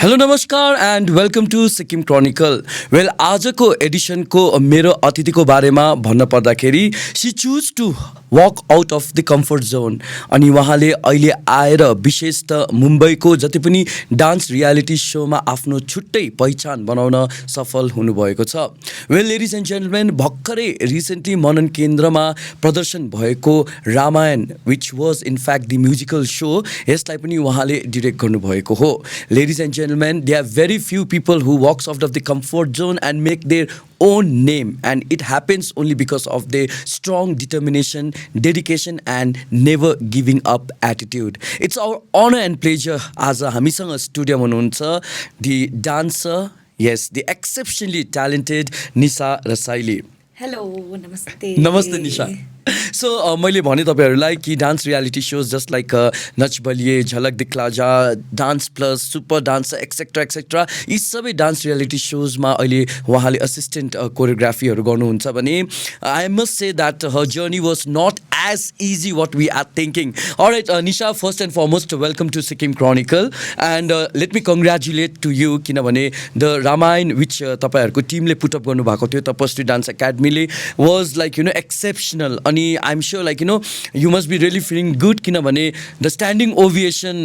Hello नमस्कार and welcome to Sikkim Chronicle. Well आजको एडिसनको मेरो अतिथिको बारेमा भन्न पर्दाखेरि she choose to walk out of the comfort zone अनि उहाँले अहिले आएर विशेष त मुम्बईको जति पनि डान्स रियालिटी सोमा आफ्नो छुट्टै पहिचान बनाउन सफल हुनुभएको छ। वेल लेडिज एन्ड जेन्टलमेन, भर्खरै रिसेन्टली मनन केन्द्रमा प्रदर्शन भएको Ramayan which was in fact the musical so, यसलाई पनि उहाँले डिरेक्ट गर्नुभएको हो। Ladies and gentlemen, there are very few people who walks out of the comfort zone and make their own name, and it happens only because of their strong determination, dedication and never giving up attitude. It's our honor and pleasure as हामीसँग स्टुडियोमा हुनुहुन्छ the dancer, yes, the exceptionally talented Nisha Rasaily. Hello नमस्ते। नमस्ते निशा। सो मैले भने तपाईँहरूलाई कि dance reality सोज just like Nach Baliye, झलक दिखला जा, dance plus, super dance etcetera etcetera, यी सबै डान्स रियालिटी सोजमा अहिले उहाँले असिस्टेन्ट कोरियोग्राफीहरू गर्नुहुन्छ भने I must say that her journey was not as easy what we are thinking. Alright Nisha, first and foremost welcome to Sikkim chronicle and let me congratulate to you, किनभने the Ramayan विच तपाईँहरूको टिमले put up गर्नुभएको थियो तपस्वी डान्स एकाडेमीले वाज लाइक एक्सेप्सनल। अनि I'm sure you must be really feeling good किनभने the standing ovation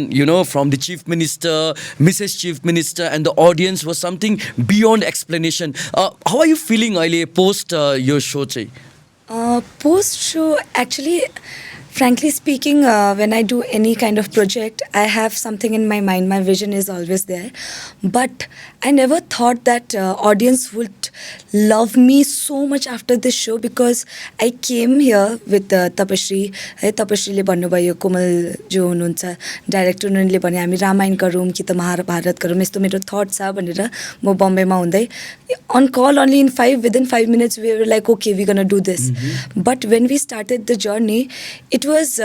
from the Chief Minister, Mrs. Chief Minister and the audience was something beyond explanation. How are you feeling अहिले post your show चाहिँ? Post show, actually, frankly speaking, when I do any kind of project, I have something in my mind. My vision is always there, but I never thought that audience would love me so much after this show, because I came here with Tapashri. Tapashriले भन्नुभयो, कोमल जो हुनुहुन्छ director, उनीहरूले भने हामी रामायण गरौँ कि त महाभारत गरौँ, यस्तो मेरो थट छ भनेर म बम्बईमा हुँदै on call only within 5 minutes we were like, okay, we're gonna do this. But when we started the journey, it was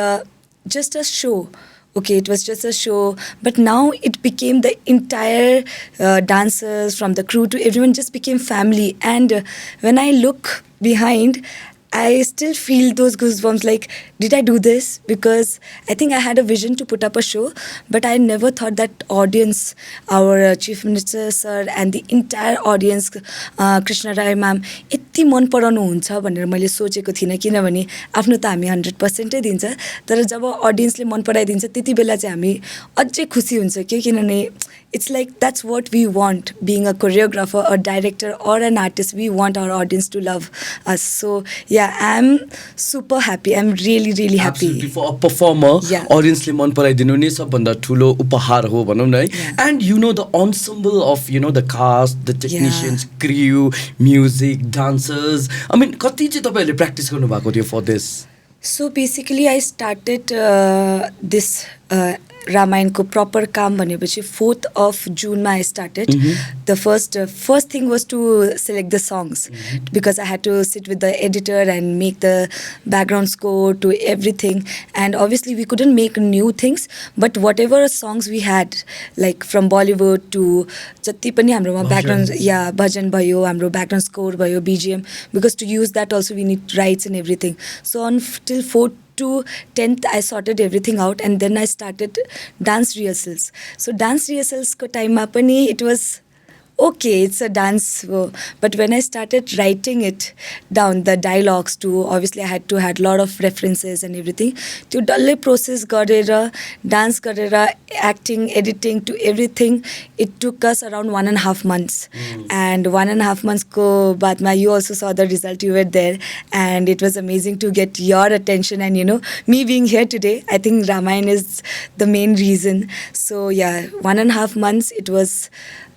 just a show. Okay, it was just a show, but now it became the entire dancers from the crew to everyone just became family. And when I look behind, I still feel those goosebumps like, did I do this? Because I think I had a vision to put up a show, but I never thought that audience, our Chief Minister sir and the entire audience, Krishna Rai ma'am, यति मन पराउनु हुन्छ भनेर मैले सोचेको थिइनँ। किनभने आफ्नो त हामी 100% दिन्छ, तर जब अडियन्सले मन पराइदिन्छ त्यति बेला चाहिँ हामी अझै खुसी हुन्छ के, किनभने it's like that's what we want, being a choreographer, a director or an artist, we want our audience to love us. So yeah, I'm super happy. I'm really happy. Absolutely, for a performer, audience ले मन पराइदिनु नै सबभन्दा ठुलो उपहार हो भनौँ न है। And the ensemble of the cast, the technicians, crew, music, dancers, I mean कति चाहिँ तपाईहरुले प्र्याक्टिस गर्नु भएको थियो for this? So basically I started this Ramayan ko proper काम भनेपछि 4th of June I started. The first thing was to select the songs, because I had to sit with the editor and make the background score to everything. And obviously we couldn't make new things, but whatever songs we had, like from Bollywood to जति पनि हाम्रोमा background bhajan भयो, हाम्रो background score भयो, BGM, because to use that also we need rights and everything. So on till 4th to 10th I sorted everything out, and then I started dance rehearsals. So dance rehearsals ko time ma pani it was okay, it's a dance, but when I started writing it down, the dialogues too, obviously I had to had lot of references and everything. To dalle process garera, dance garera, acting, editing to everything, it took us around 1.5 months. And 1.5 months ko baad ma, you also saw the result, you were there, and it was amazing to get your attention. And me being here today, I think Ramayan is the main reason. So yeah, 1.5 months, it was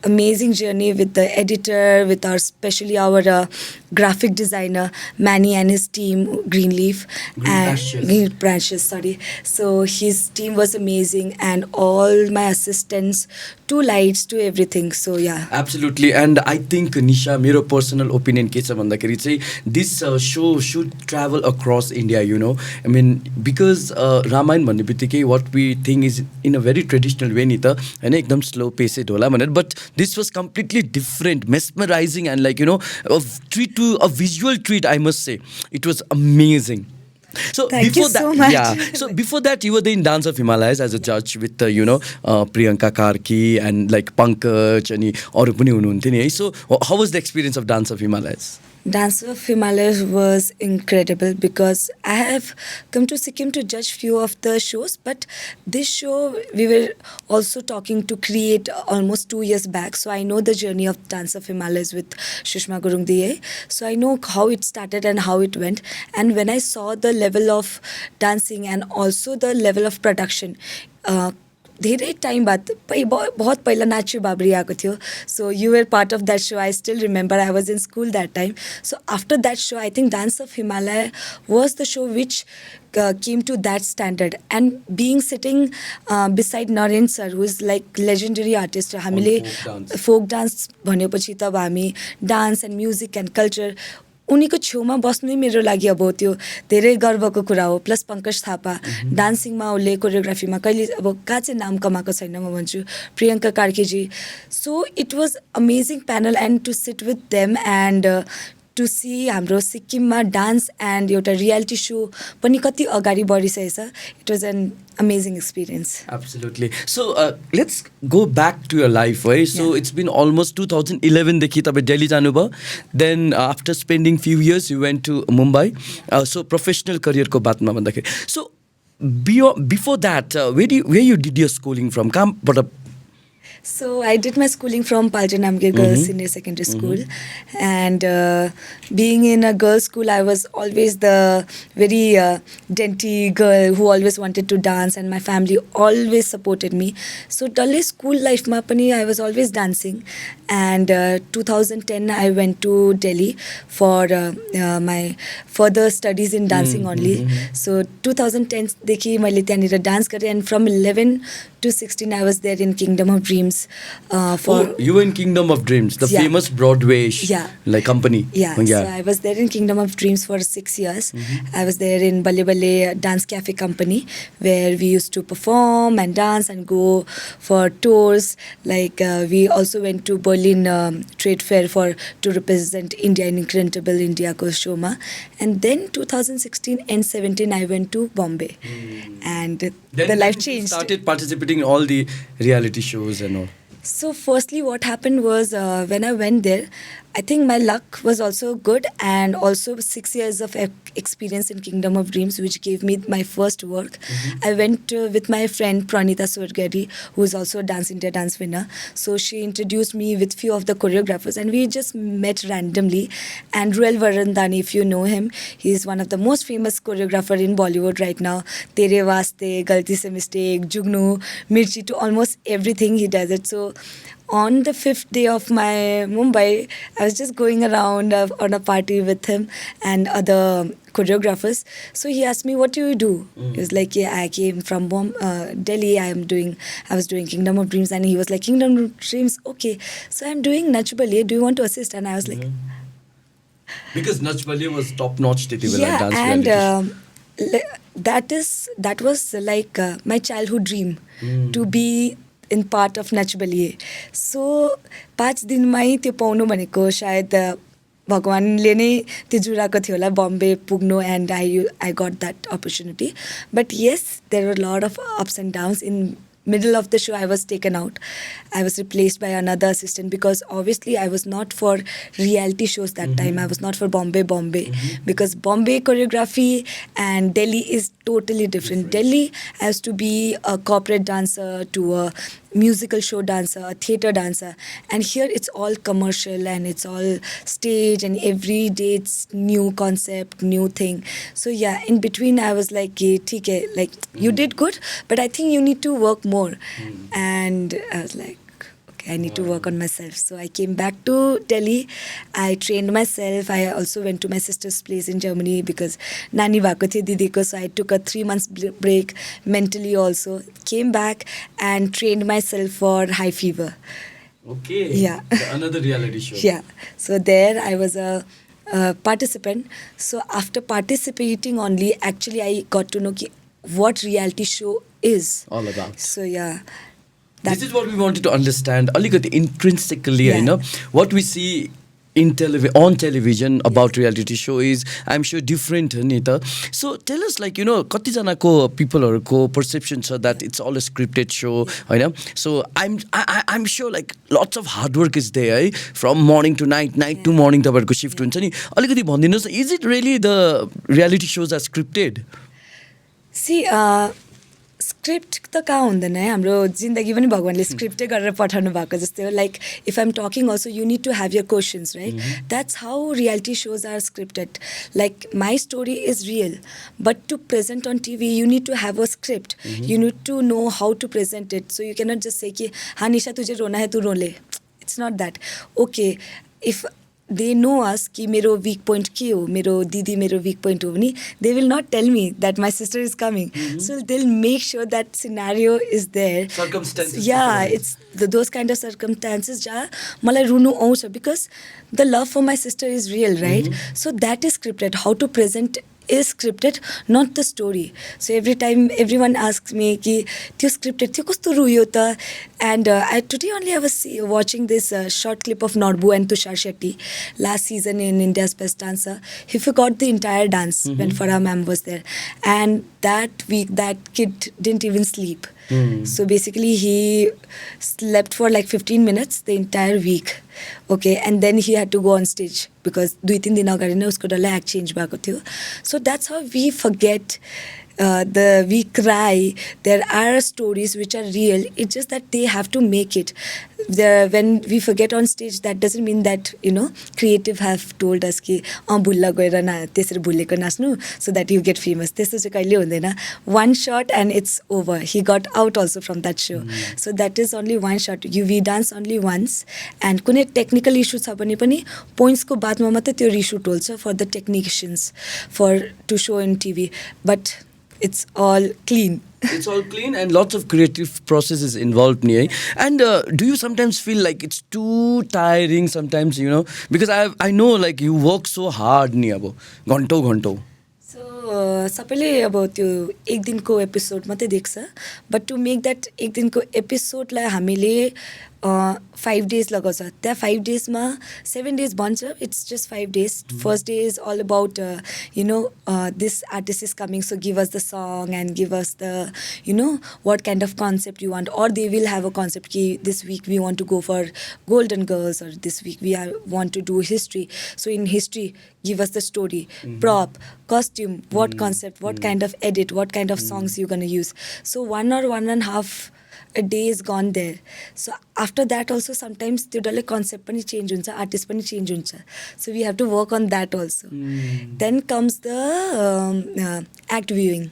amazing journey with the editor, with especially our graphic designer Manny and his team, Green Branches, sorry. So his team was amazing, and all my assistants, to lights, to everything. So yeah, absolutely. And I think Nisha, मेरो personal opinion के छ भन्दाखेरि चाहिँ this show should travel across India, I mean, because Ramayan भन्ने बित्तिकै what we think is in a very traditional way नि त हैन, एकदम slow paced होला भनेर, but this was completely different, mesmerizing, and a treat, to a visual treat, I must say. It was amazing. So Thank before you that, so much. yeah. So before that, you were in Dance of Himalayas as a judge with Priyanka Karki and like Pankaj and अरू पनि हुनुहुन्थ्यो नि है. So how was the experience of Dance of Himalayas? Dance of Himalayas was incredible because I have come to Sikkim to judge few of the shows, but this show we were also talking to create almost 2 years back. So I know the journey of Dance of Himalayas with Shushma Gurungdiye. So I know how it started and how it went. And when I saw the level of dancing and also the level of production, धेरै time बाद बहुत पहिला नाच्यो बाबरी आएको थियो so you were part of that so I still remember I was in school that time so after that so I think dance of Himalaya was the so which came to that standard and being sitting beside Naren sir who is like legendary artist हामीले folk dance भनेपछि तब हामी dance and music and culture उनीको छेउमा बस्नु नै मेरो लागि अब त्यो धेरै गर्वको कुरा हो प्लस पङ्कज थापा डान्सिङमा उसले कोरियोग्राफीमा कहिले अब कहाँ चाहिँ नाम कमाएको छैन म भन्छु प्रियङ्का कार्कीजी so it was amazing panel and to sit with them and to see हाम्रो सिक्किममा डान्स एन्ड एउटा रियालिटी सो पनि कति अगाडि बढिसकेछ it was an amazing experience. Absolutely. So let's go back to your life, right? So it's been almost 2011 देखि तपाईं Delhi जानुभयो. Then after spending few years you went to Mumbai. So professional career को बातमा भन्दाखेरि. So before that where you did your schooling from? कहाँबाट? So I did my schooling from Paljan Amgir Girls Senior Secondary School, and being in a girls' school, I was always the very dainty girl who always wanted to dance, and my family always supported me. So Delhi school life ma pani I was always dancing, and 2010 I went to Delhi for my further studies in dancing only. So 2010 देखि मैले त्यहाँनिर dance गरेँ, and from 11 to 16 I was there in Kingdom of Dreams. You were in Kingdom of Dreams, the famous Broadway like company. So I was there in Kingdom of Dreams for 6 years. I was there in Balle Balle Dance Cafe company where we used to perform and dance and go for tours. Like we also went to Berlin Trade Fair to represent India in Incredible India ko show ma. And then 2016 and 17 I went to Bombay. And then the life changed. Started participating in all the reality shows and all. So firstly what happened was when I went there, I think my luck was also good, and also 6 years of experience in Kingdom of Dreams which gave me my first work. I went with my friend Pranita Swargadi, who is also a Dance India dance winner. So she introduced me with few of the choreographers and we just met randomly. And Ruel Varandani, if you know him, he is one of the most famous choreographer in Bollywood right now. Tere Vaste, Galti Se Mistake, Jugnu, Mirchi, to almost everything he does it. So on the 5th day of my Mumbai, I was just going around on a party with him and other choreographers. So he asked me, what do you do? He was like, yeah, I came from Delhi. I was doing Kingdom of Dreams. And he was like, Kingdom of Dreams, okay. So I'm doing Nach Baliye. Do you want to assist? And I was like... Because Nach Baliye was top-notch dance and reality that was like my childhood dream to be in part of Nach Baliye. So 5 दिनमै त्यो पाउनु भनेको सायद भगवानले नै त्यो जुराको थियो होला बम्बे पुग्नु, and I got that opportunity. But yes, there were a lot of ups and downs. In middle of the show I was taken out. I was replaced by another assistant because obviously I was not for reality shows that time. I was not for Bombay because Bombay choreography and Delhi is totally different. Delhi has to be a corporate dancer to a musical show dancer, a theatre dancer, and here it's all commercial and it's all stage, and every day it's new concept, new thing. So yeah, in between I was like, theek hai, like you did good, but I think you need to work more. And I was like, I need to work on myself. So I came back to Delhi. I trained myself. I also went to my sister's place in Germany because Nani bhako thiyo didi ko. So I took a 3 months break mentally also. Came back and trained myself for High Fever. Okay. Yeah. Another reality show. Yeah. So there I was a participant. So after participating only, actually I got to know what reality show is all about. So yeah. This is what we wanted to understand. Alikati intrinsically, what we see on television about reality show is, I'm sure, different ni ta. So tell us, like, कतिजना को पिपलहरूको perception छ that it's all a scripted show, होइन? So I'm sure like lots of hard work is there, है, from morning to night to morning तपाईँहरूको shift हुन्छ नि. अलिकति भनिदिनुहोस्, is it really the reality shows are scripted? See script त कहाँ हुँदैन है, हाम्रो जिन्दगी पनि भगवान्ले स्क्रिप्टै गरेर पठाउनु भएको जस्तै हो. Like if I'm talking also you need to have your questions, right? That's how reality shows are scripted. Like my story is real, but to present on TV you need to have a script. You need to know how to present it. So you cannot just say कि हाँ निशा तुझे रोना है तू रो ले. It's not that. Okay, if they know us कि मेरो weak point के हो, मेरो दिदी मेरो weak point हो भने they will not tell me that my sister is coming. So they'll make sure that scenario is there. Circumstances. Yeah, it's those kind of circumstances जहाँ मलाई रुनु आउँछ because the love for my sister is real, right? So that is scripted. How to present is scripted, not the story. So every time everyone asks me कि त्यो scripted थियो कस्तो रुयो त. And today only I was watching this short clip of Norbu and Tushar Shetty last season in India's Best Dancer. He forgot the entire dance when Farah ma'am was there. And that week that kid didn't even sleep. So basically he slept for like 15 minutes the entire week. Okay, and then he had to go on stage because 2-3 दिन अगाडि नै उसको डल्लै act change भएको थियो. So that's how we forget. We cry. There are stories which are real. It's just that they have to make it. When we forget on stage, that doesn't mean that creative have told us कि भुल्ला गएर ना त्यसरी भुलेको नाच्नु so that you get famous. त्यस्तो चाहिँ कहिले हुँदैन. One shot and it's over. He got out also from that show. So that is only one shot. We dance only once. And कुनै technical issue छ भने पनि points को बादमा मात्रै त्यो reshoot हुन्छ for the technicians to show in TV. But it's all clean. It's all clean and lots of creative processes involved, ni, and do you sometimes feel like it's too tiring sometimes, because I know like you work so hard ni abo घन्टौ. So सबैले अब त्यो एक दिनको episode मात्रै देख्छ, but to make that एक दिनको एपिसोडलाई हामीले 5 days लगाउँछ. त्यहाँ 5 daysमा 7 days भन्छ, it's just 5 days. First day is all about this artist is coming, so give us the सङ and give us the what kind of concept you want, or they will have a concept ki this week we want to go for golden girls, or this week we want to do history. So in history, give us the story, prop, costume, what concept, what kind of edit, what kind of songs you're going to use. So 1 or 1.5 a day is gone there. So after that also sometimes त्यो डल्लै concept पनि change हुन्छ, artist पनि change हुन्छ. So we have to work on that also. Then comes the act viewing.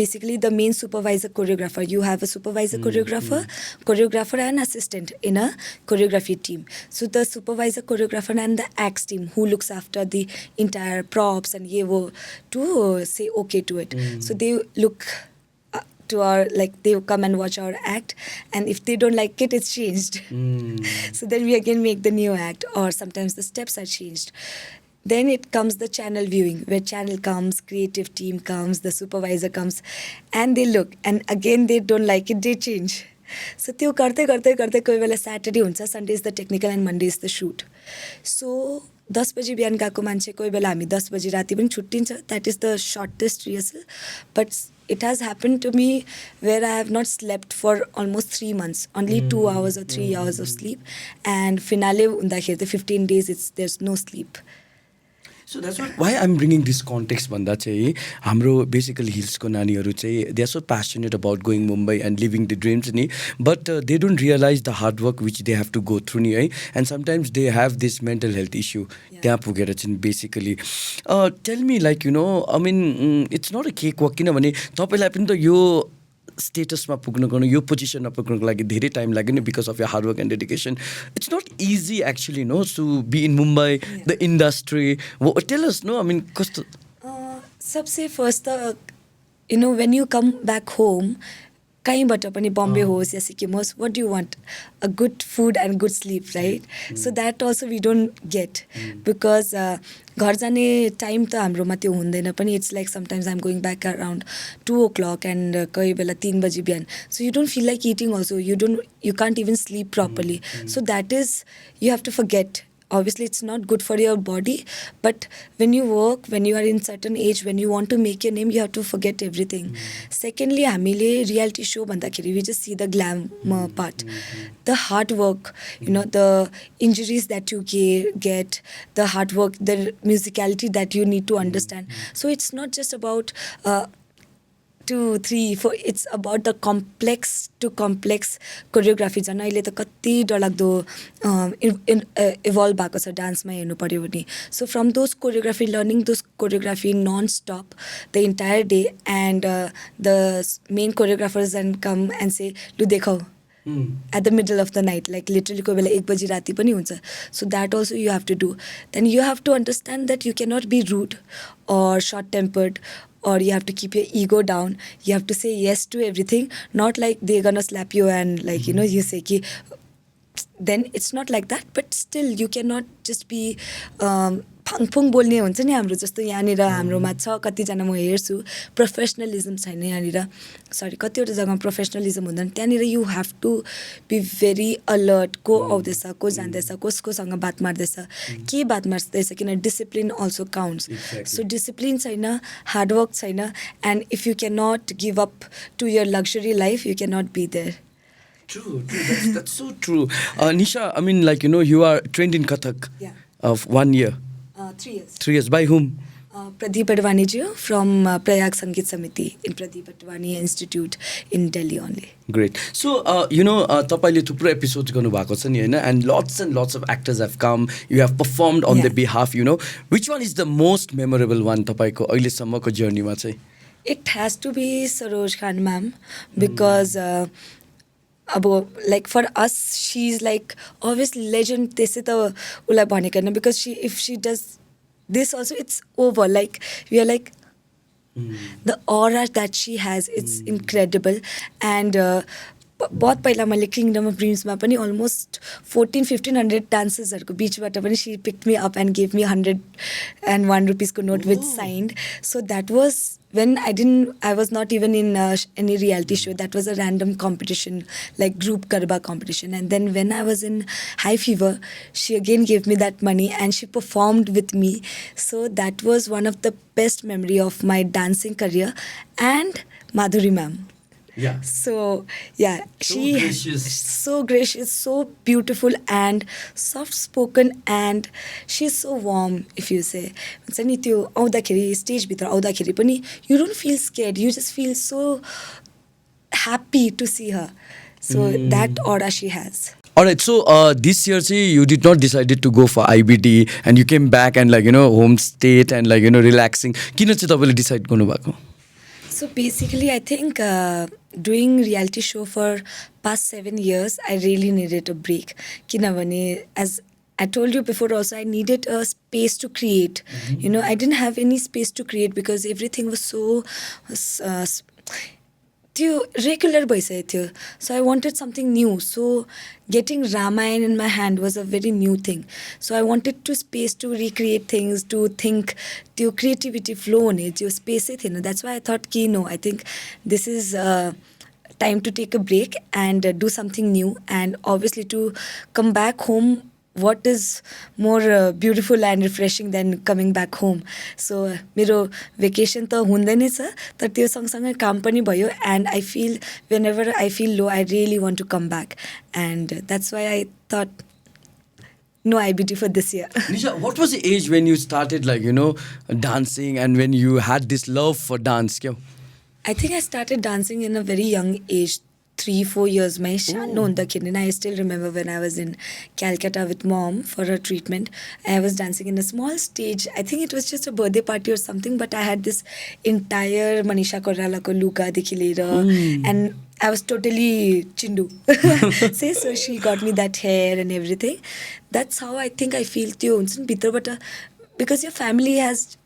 Basically the main supervisor choreographer. You have a supervisor choreographer and assistant in a choreography team. So the supervisor choreographer and the acts team who looks after the entire props and ye wo to say okay to it. So they look to our, like they come and watch our act, and if they don't like it, it's changed. So then we again make the new act, or sometimes the steps are changed. Then it comes the channel viewing, where channel comes, creative team comes, the supervisor comes, and they look, and again they don't like it, they change. So त्यो गर्दै कोही बेला Saturday हुन्छ, Sunday is the technical and Monday is the shoot. So 10 बजी बिहान गएको मान्छे कोही बेला हामी 10 बजी राति पनि छुट्टिन्छ. That is the shortest rehearsal. But it has happened to me where I have not slept for almost 3 months. Only 2 hours or 3 hours of sleep. And finale हुँदाखेरि त 15 days there's no sleep. So that's why I'm bringing this context भन्दा चाहिँ हाम्रो basically हिल्सको नानीहरू चाहिँ they are so passionate about going Mumbai and living the dreams नि, but they don't realize the hard work which they have to go through नि है, and sometimes they have this mental health issue त्यहाँ पुगेर चाहिँ basically. Tell me, like I mean it's not a cakewalk किनभने तपाईँलाई पनि त यो स्टेटसमा पुग्नको यो पोजिसनमा पुग्नको लागि धेरै टाइम लाग्यो नि, because of your hard work and dedication. It's not easy actually to be in Mumbai the industry. Tell us I mean कस्तो. सबसे फर्स्ट त when you come back home, कहीँबाट पनि बम्बे होस् या सिक्किम होस्, what do you want? A good food and good sleep, right? So that also we don't get, because घर जाने time त हाम्रोमा त्यो हुँदैन पनि. It's like sometimes I'm going back around 2 o'clock and कोही बेला 3 बजी बिहान. So you don't feel like eating also. You can't even sleep properly. So that is, you have to forget obviously it's not good for your body, but when you work, when you are in certain age, when you want to make your name, you have to forget everything. Secondly, हामीले reality show भन्दाखेरि we just see the glamour part, the hard work, you know, the injuries that you get, the hard work, the musicality that you need to understand. So it's not just about 2, 3, 4, it's about the complex to complex choreography. झन् अहिले त कति डरलाग्दो evolve भएको छ डान्समा हेर्नु पऱ्यो भने. So from those choreography, learning those choreography none स्टप the entire day, and the main choreographers end come and से लु देखाऊ at the middle of the night, like literally कोही बेला 1 बजी राति पनि हुन्छ. So that also you have to do. Then you have to understand that you cannot be rude or short tempered, or you have to keep your ego down. You have to say yes to everything, not like they're gonna slap you and like, you know, you say ki, then it's not like that, but still you cannot just be फाङफुङ बोल्ने हुन्छ नि हाम्रो जस्तो. यहाँनिर हाम्रोमा छ कतिजना म हेर्छु प्रोफेसनलिजम छैन यहाँनिर, सरी कतिवटा जग्गामा प्रोफेसनलिजम हुँदैन. त्यहाँनिर you have to be very alert, को आउँदैछ, को जाँदैछ, कसकोसँग बात मार्दैछ, के बात मार्दैछ, किन discipline also counts. So discipline छैन, हार्डवर्क छैन, and if you can not give up to your luxury life, you can not be there. True. That's so true. Nisha, I mean, like, you know, you are trained in Kathak of 1 year. 3 years. 3 years. By whom? Pradeep Advani ji from Prayag Sangeet Samiti in Pradeep Advani Institute in Delhi only. Great. So, you know, तपाईँले थुप्रो episode गर्नुभएको छ नि होइन, and lots of actors have come, you have performed on their behalf, you know. Which one is the most memorable one तपाईँको अहिलेसम्मको जर्नीमा चाहिँ? It has to be Saroj Khan ma'am, because अब like for us she's like obviously legend. त्यसै त उसलाई भनेको होइन, because if she does this also it's over, like we are like the aura that she has, it's incredible. And बहुत पहिला मैले kingdom of ड्रिम्समा पनि अलमोस्ट 1400-1500 डान्सेसहरूको बिचबाट पनि she picked me up and give me 101 रुपिसको note with signed. So that was when I was not even in any reality show. That was a random competition, like group garba competition. And then when I was in high fever, she again gave me that money and she performed with me. So that was one of the best memory of my dancing career. And Madhuri ma'am. Yeah. So yeah, so gracious, so beautiful and soft spoken, and she's so warm. If you say, हुन्छ नि त्यो आउँदाखेरि stage भित्र आउँदाखेरि पनि you don't feel scared, you just feel so happy to see her. So that aura she has. Alright, so this year see, you did not decided to go for IBD and you came back and like, you know, home state and like, you know, relaxing. किन चाहिँ तपाईँले decide गर्नुभएको? So basically, I think doing reality show for past 7 years, I really needed a break. Kinavane, as I told you before also, I needed a space to create. You know, I didn't have any space to create because everything was so regular भइसकेको थियो. So I wanted something new. So getting Ramayan in my hand was a very new thing. So I wanted to space to recreate things, to think, त्यो creativity flow हुने त्यो space नै थिएन. That's why I thought कि no, I think this is time to take a break and do something new, and obviously to come back home. What is more beautiful and refreshing than coming back home? So मेरो vacation त हुँदै नै छ, तर त्यो सँगसँगै काम पनि भयो. And I feel whenever I feel low, I really want to come back, and that's why I thought no IBD for this year. Nisha, what was the age when you started like, you know, dancing and when you had this love for dance? I think I started dancing in a very young age. 3-4 years my सानो हुँदाखेरि. I still remember when I was in Calcutta with mom for a treatment. I was dancing in a small stage. I think it was just a birthday party or something, but I had this entire Manisha Koiralako luga dekhi liera, and I was totally chindu. So she got me that hair and everything. That's how I think I feel त्यो हुन्छ नि भित्रबाट, because your family has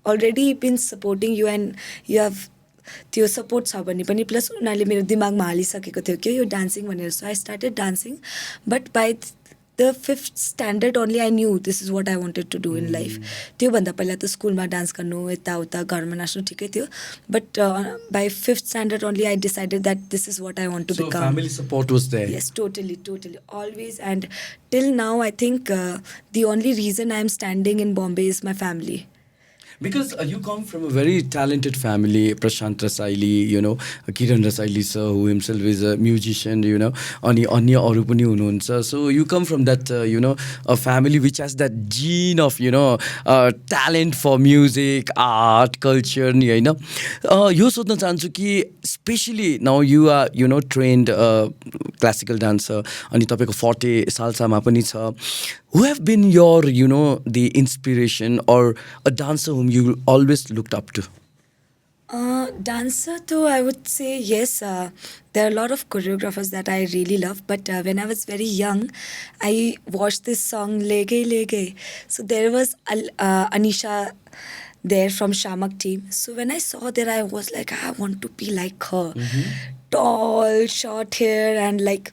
already been supporting you and you have त्यो support छ भने पनि plus उनीहरूले मेरो दिमागमा हालिसकेको थियो कि यो डान्सिङ भनेर. So I started dancing, but by the fifth standard only I knew this is what I wanted to do in life. त्योभन्दा पहिला त स्कुलमा डान्स गर्नु यताउता घरमा नाच्नु ठिकै थियो but by fifth standard only I decided that this is what I want to So become. family support was there. Yes, totally, totally, always. And till now I think the only reason I am standing in Bombay is my family. Because you come from a very talented family, Prashant Rasaily, Kiran Rasaily sir, who himself is a musician, अनि अन्य अरू पनि हुनुहुन्छ. So you come from that, a family which has that gene of, talent for music, art, culture, नि होइन. यो सोध्न चाहन्छु कि especially now you are, trained classical dancer, अनि तपाईँको 40 सालसम्म पनि छ. Who have been your, the inspiration or a dancer whom you always looked up to? Dancer, though, I would say yes. There are a lot of choreographers that I really love. But when I was very young, I watched this song Lege Lege. So there was Anisha there from Shamak team. So when I saw there, I was like, I want to be like her. Tall, short hair, and like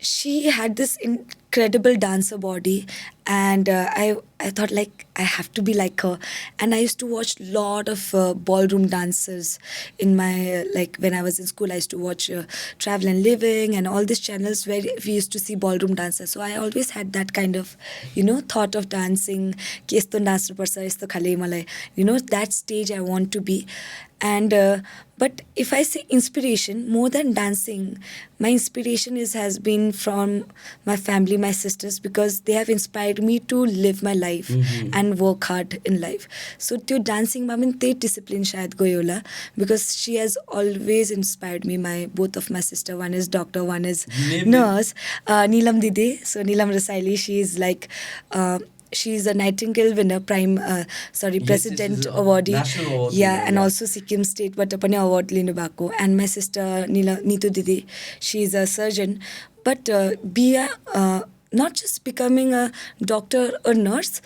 she had this incredible dancer body, and I thought like I have to be like her. And I used to watch lot of ballroom dancers in my like when I was in school. I used to watch Travel and Living and all these channels where we used to see ballroom dancers. So I always had that kind of thought of dancing. कि यस्तो नाच्नुपर्छ यस्तो खाले मलाई that stage I want to be. And but if I say inspiration, more than dancing, my inspiration has been from my family, my sisters, because they have inspired me to live my life and work hard in life. So to dancing ma पनि त्यही discipline सायद गयो होला, because she has always inspired me. Both of my sister, one is doctor, one is nurse. Neelam Didi, so Neelam Rasaily, she is like she's a Nightingale winner, President awardee. National award Yeah, winner, and yeah. also Sikkim State but पनि award लिनु भएको. And my sister Neetu Didi, she is a surgeon. But not just becoming a doctor or nurse,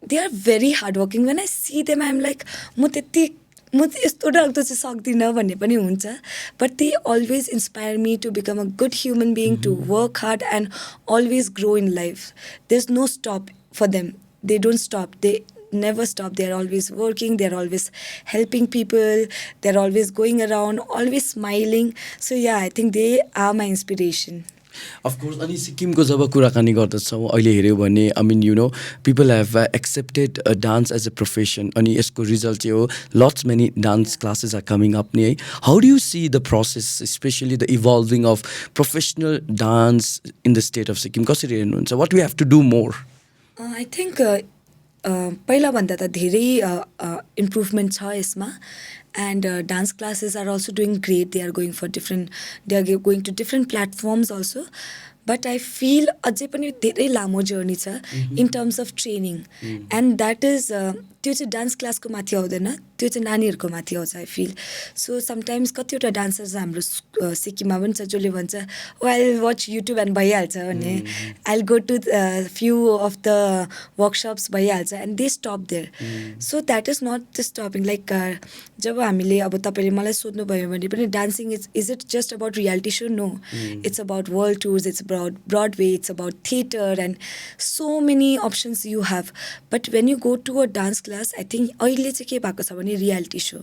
they are very hardworking. When I see them, I'm like, म यस्तो डरग्दो चाहिँ सक्दिनँ भन्ने पनि हुन्छ. But they always inspire me to become a good human being, to work hard and always grow in life. There's no stop for them. They don't stop. They never stop. They're always working. They're always helping people. They're always going around, always smiling. So yeah, I think they are my inspiration. Of course, अनि सिक्किमको जब कुराकानी गर्दछौँ अहिले हेऱ्यो भने I mean people have accepted dance as a profession अनि यसको result चाहिँ हो lots many dance classes are coming up नि है. How do you see the process, especially the evolving of professional dance in the state of Sikkim? कसरी हेर्नुहुन्छ? What we have to do more? I think पहिलाभन्दा त धेरै improvement छ यसमा. And dance classes are also doing great. They are going to different platforms also. But I feel अझै पनि धेरै लामो जर्नी छ in terms of training. And that is त्यो चाहिँ डान्स क्लासको माथि आउँदैन, त्यो चाहिँ नानीहरूको माथि आउँछ आई फिल. सो समटाइम्स कतिवटा डान्सर्स हाम्रो सिक्किममा पनि छ जसले भन्छ आई वाच युट्युब एन्ड भइहाल्छ भने, I go to few of the workshops भइहाल्छ and they stop there. So that is not the stopping. Like जब हामीले अब तपाईँले मलाई सोध्नुभयो भने पनि dancing is it just about reality show? No, it's about world tours, it's about Broadway, it's about theatre and so many options you have. But when you go to a dance class, I think अहिले चाहिँ के भएको छ भने reality so,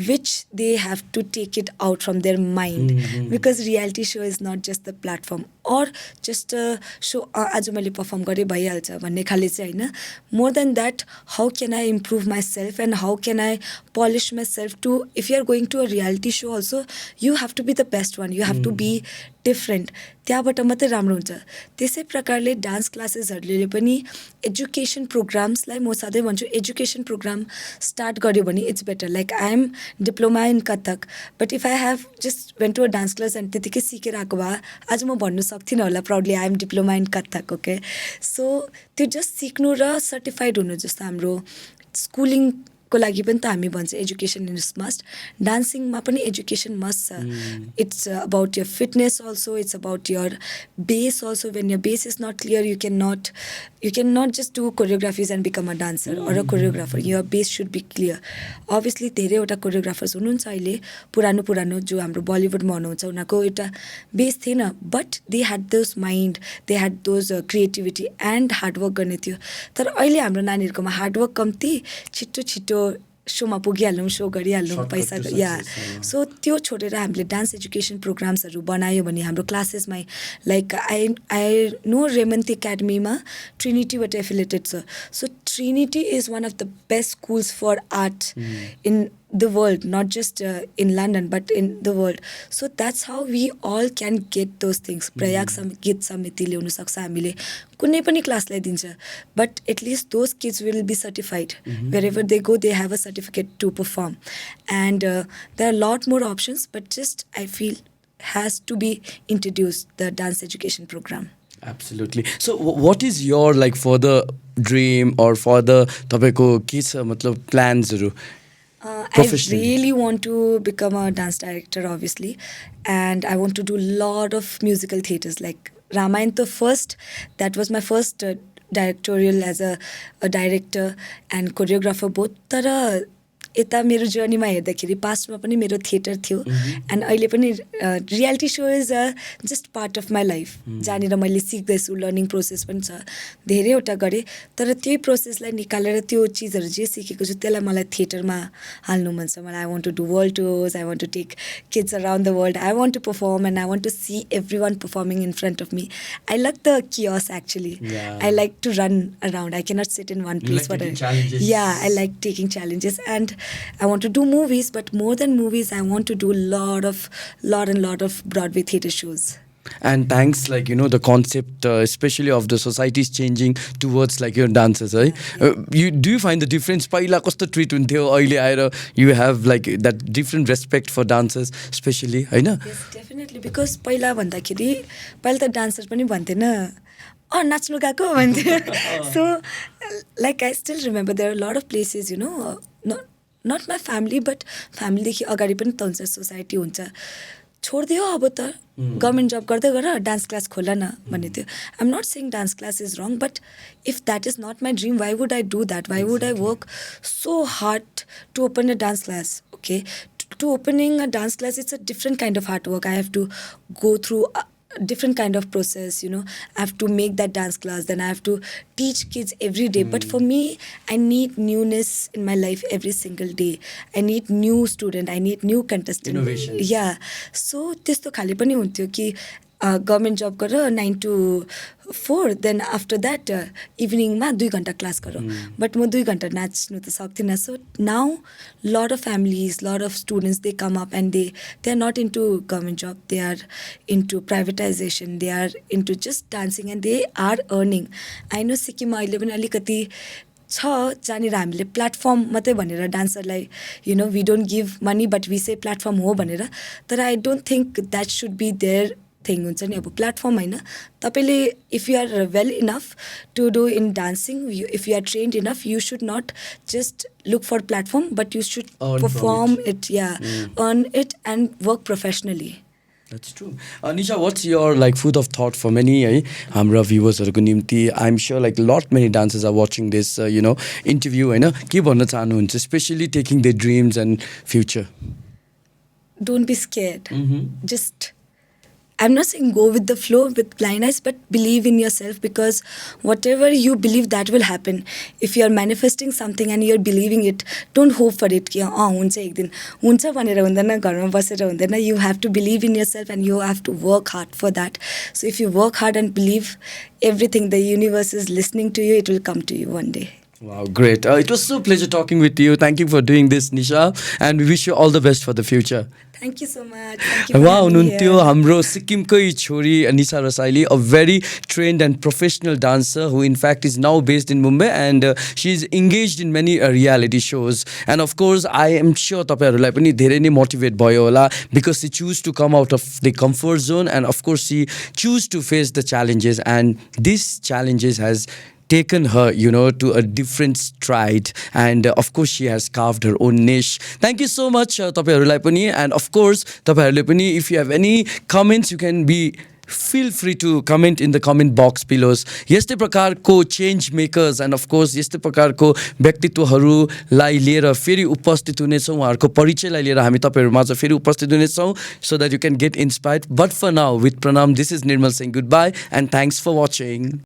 which they have to take it out from their mind. Because reality show is not just the platform or just a show आज मैले perform गरेँ भइहाल्छ भन्ने खाले चाहिँ होइन. More than that, how can I improve myself and how can I polish myself to, if you are going to a reality show also, you have to be the best one. You have to be different. त्यहाँबाट मात्रै राम्रो हुन्छ. त्यसै प्रकारले dance क्लासेसहरूले पनि education प्रोग्राम्सलाई म सधैँ भन्छु एजुकेसन प्रोग्राम स्टार्ट गर्यो भने it's better. Like I am diploma in Kathak, but if I have just went to a dance class and त्यतिकै सिकेर आएको भए आज म भन्नु सक्थिनँ होला proudly I am diploma in Kathak. Okay, so त्यो जस्ट सिक्नु र सर्टिफाइड हुनु जस्तो हाम्रो स्कुलिङ को लागि पनि त हामी भन्छ एजुकेसन इज मस्ट, डान्सिङमा पनि एजुकेसन मस्ट छ. It's about your fitness also, it's about your base also. When your base is not clear you cannot just do choreographies and become a dancer or a choreographer. Your base should be clear. Obviously धेरैवटा choreographers हुनुहुन्छ अहिले पुरानो पुरानो जो हाम्रो बलिउडमा हुनुहुन्छ, उनीहरूको एउटा बेस थिएन, but they had those mind, they had those creativity end hard work गर्ने थियो. तर अहिले हाम्रो नानीहरूकोमा हार्डवर्क कम्ती, छिट्टो छिट्टो सोमा पुगिहालौँ, सो गरिहालौँ, पैसा या. सो त्यो छोडेर हामीले डान्स एजुकेसन प्रोग्राम्सहरू बनायो भने हाम्रो क्लासेसमा, लाइक आई नो रेमन्ती एकाडेमीमा ट्रिनिटीबाट एफिलेटेड छ. So Trinity is one of the best schools for art in the world, not just in London but in the world. So that's how we all can get those things. Prayag Git Samiti le hunu sakcha हामीले कुनै पनि क्लासलाई दिन्छ, but at least those kids will be certified. Wherever they go, they have a certificate to perform. And there are a lot more options, but just I feel has to be introduced, the dance education program. Absolutely. So what is your like further dream or further तपाईको के छ मतलब प्लान्सहरु? I really want to become a dance director, obviously, and I want to do a lot of musical theatres. Like Ramayan, that was my first directorial as a director and choreographer both. Tara यता मेरो जर्नीमा हेर्दाखेरि पास्टमा पनि मेरो theatre थियो, end अहिले पनि reality so is just part of my life, जहाँनिर मैले सिक्दैछु, लर्निङ प्रोसेस पनि छ, धेरैवटा गरेँ. तर त्यही प्रोसेसलाई निकालेर त्यो चिजहरू जे सिकेको छु त्यसलाई मलाई थिएटरमा हाल्नु मन छ. मलाई I want to do world tours, I want to take kids around the world, I want to perform and I want to see every one performing in front of me. I like the chaos actually. I like to run around, I cannot sit in one place. I like taking challenges and I want to do movies, but more than movies, I want to do lot and lot of Broadway theatre shows. And thanks, like, you know, the concept, especially of the society is changing towards like your dancers, right? Do you find the difference? Paila kasto treat huन्थ्यो, अहिले आएर you have like that different respect for dancers, especially, Hahn? Yes, definitely, because पहिला भन्दाखेरि पहिला त dancer पनि भन्थेन, नाच्नु गएको भन्थ्यो. So like I still remember there are a lot of places, you know, not my family, but फ्यामिलीदेखि अगाडि पनि त हुन्छ, सोसाइटी हुन्छ, छोडिदियो अब त गभर्मेन्ट जब गर्दै गर, डान्स क्लास खोल न भन्ने थियो. I am not saying dance class is wrong, but if that is not my dream, why would I do that? Why would I work so hard to open a dance class? Okay, to opening a dance class it's a different kind of hard work. I have to go through different kind of process, you know. I have to make that dance class, then I have to teach kids every day. But for me, I need newness in my life every single day. I need new student, I need new contestant. Innovation. Yeah. So त्यस्तो खाले पनि हुन्थ्यो कि government जब गर 9 to 4, then after that इभिनिङमा 2 घन्टा class गरौँ. But म 2 घन्टा नाच्नु त सक्दिनँ. So now lot of families, lot of students, they come up and they are not into government job, they are into privatisation, they are into just dancing and they are earning. I know सिक्किममा अहिले पनि अलिकति छ जहाँनिर हामीले platform मात्रै भनेर डान्सरलाई, you know, we don't give money but we say platform हो भनेर. तर I don't think that should be there thing हुन्छ नि. अब प्लेटफर्म होइन, तपाईँले if you are well enough to do in dancing, if you are trained enough, you should not just look for platform, but you should perform it, या earn it and work professionally. That's true. Nisha, what's your like food of thought for many hamra viewers-haruko nimti? I'm sure like many dancers are watching this you know, interview, हैन? के भन्न चाहनुहुन्छ, especially taking their dreams and future? Don't be scared. Just, I'm not saying go with the flow with blind eyes, but believe in yourself, because whatever you believe, that will happen. If you are manifesting something and you are believing it, don't hope for it कि हुन्छ एक दिन हुन्छ भनेर हुँदैन, घरमा बसेर हुँदैन. You have to believe in yourself and you have to work hard for that. So if you work hard and believe everything, the universe is listening to you, it will come to you one day. Wow, great. It was so pleasure talking with you. Thank you for doing this, Nisha, and we wish you all the best for the future. Thank you so much. Thank you for Wow, having me हुनुहुन्थ्यो here. हाम्रो सिक्किमकै छोरी निशा Rasaili, a very trained and professional dancer who in fact is now based in Mumbai, and she is engaged in many reality shows. And of course, I am sure तपाईहरुलाई पनि धेरै नै motivate भयो होला, because she choose to come out of the comfort zone, and of course she choose to face the challenges, and these challenges has taken her, to a different stride. And of course, she has carved her own niche. Thank you so much, तपाईँहरूलाई पनि. And of course, तपाईँहरूले पनि, if you have any comments, you can be feel free to comment in the comment box below. यस्तै प्रकारको change makers and of course यस्तै प्रकारको व्यक्तित्वहरूलाई लिएर फेरि उपस्थित हुनेछौँ, उहाँहरूको परिचयलाई लिएर हामी तपाईँहरूमाझ फेरि उपस्थित हुनेछौँ, so that you can get inspired. But for now, with Pranam, this is Nirmal saying goodbye and thanks for watching.